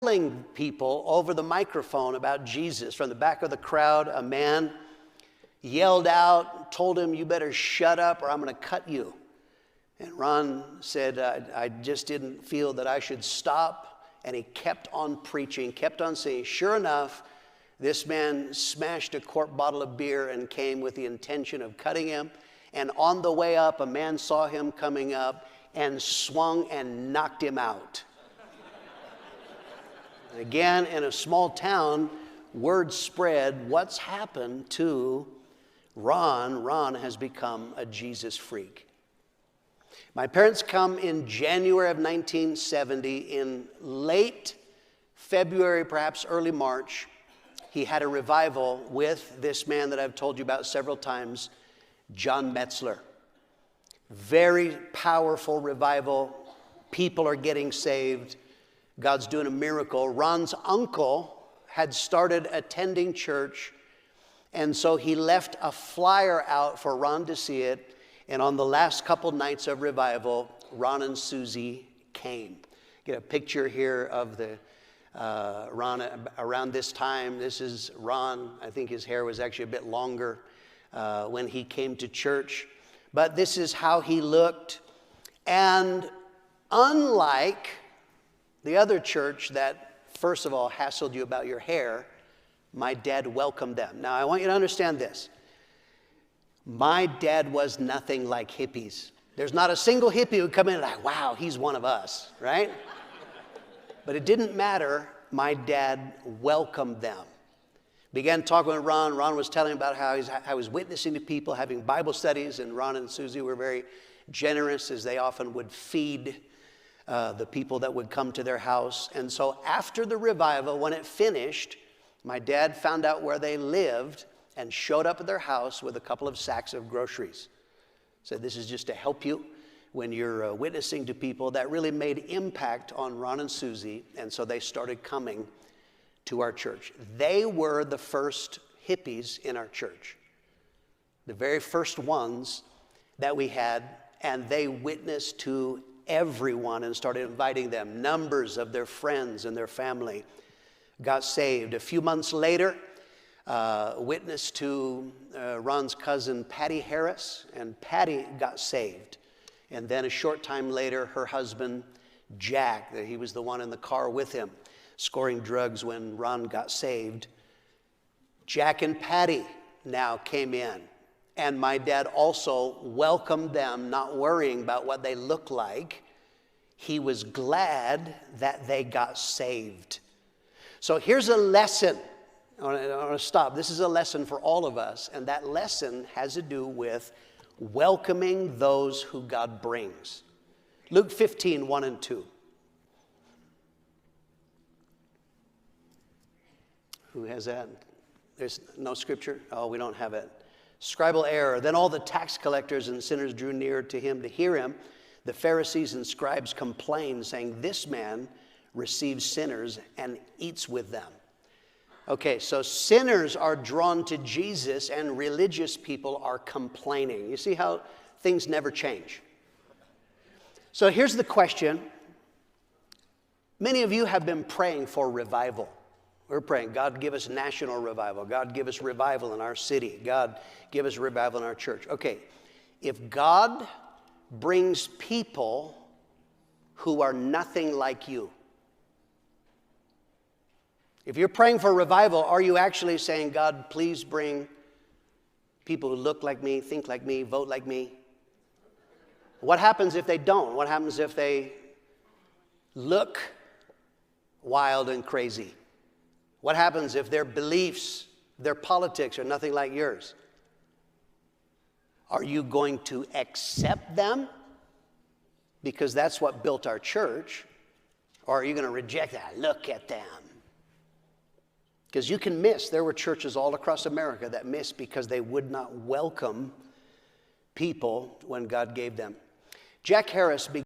telling people over the microphone about Jesus. From the back of the crowd, a man yelled out, told him, "You better shut up or I'm going to cut you." And Ron said, I just didn't feel that I should stop. And he kept on preaching, kept on saying. Sure enough, this man smashed a quart bottle of beer and came with the intention of cutting him. And on the way up, a man saw him coming up and swung and knocked him out. Again, in a small town, word spread, what's happened to Ron? Ron has become a Jesus freak. My parents come in January of 1970. In late February, perhaps early March, he had a revival with this man that I've told you about several times, John Metzler. Very powerful revival. People are getting saved. God's doing a miracle. Ron's uncle had started attending church, and so he left a flyer out for Ron to see it. And on the last couple nights of revival, Ron and Susie came. Get a picture here of the Ron around this time. This is Ron. I think his hair was actually a bit longer when he came to church. But this is how he looked. And unlike the other church that, first of all, hassled you about your hair, my dad welcomed them. Now, I want you to understand this. My dad was nothing like hippies. There's not a single hippie who would come in and like, wow, he's one of us, right? But it didn't matter. My dad welcomed them. Began talking with Ron. Ron was telling about how I was witnessing to people, having Bible studies, and Ron and Susie were very generous, as they often would feed the people that would come to their house. And so after the revival, when it finished, my dad found out where they lived and showed up at their house with a couple of sacks of groceries. Said, this is just to help you when you're witnessing to people. That really made impact on Ron and Susie, and so they started coming to our church. They were the first hippies in our church, the very first ones that we had, and they witnessed to everyone and started inviting them. Numbers of their friends and their family got saved. A few months later, witnessed to Ron's cousin Patty Harris, and Patty got saved. And then a short time later, her husband Jack, he was the one in the car with him, scoring drugs when Ron got saved. Jack and Patty now came in, and my dad also welcomed them, not worrying about what they looked like. He was glad that they got saved. So here's a lesson. I want to stop. This is a lesson for all of us, and that lesson has to do with welcoming those who God brings. Luke 15, 1 and 2. Who has that? There's no scripture? Oh, we don't have it. Scribal error. Then all the tax collectors and sinners drew near to him to hear him. The Pharisees and scribes complained, saying, "This man receives sinners and eats with them." Okay, so sinners are drawn to Jesus and religious people are complaining. You see how things never change? So here's the question. Many of you have been praying for revival. We're praying, God, give us national revival. God, give us revival in our city. God, give us revival in our church. Okay, if God brings people who are nothing like you, if you're praying for revival, are you actually saying, God, please bring people who look like me, think like me, vote like me? What happens if they don't? What happens if they look wild and crazy? What happens if their beliefs, their politics are nothing like yours? Are you going to accept them because that's what built our church? Or are you going to reject that? Look at them. Because you can miss. There were churches all across America that missed because they would not welcome people when God gave them. Jack Harris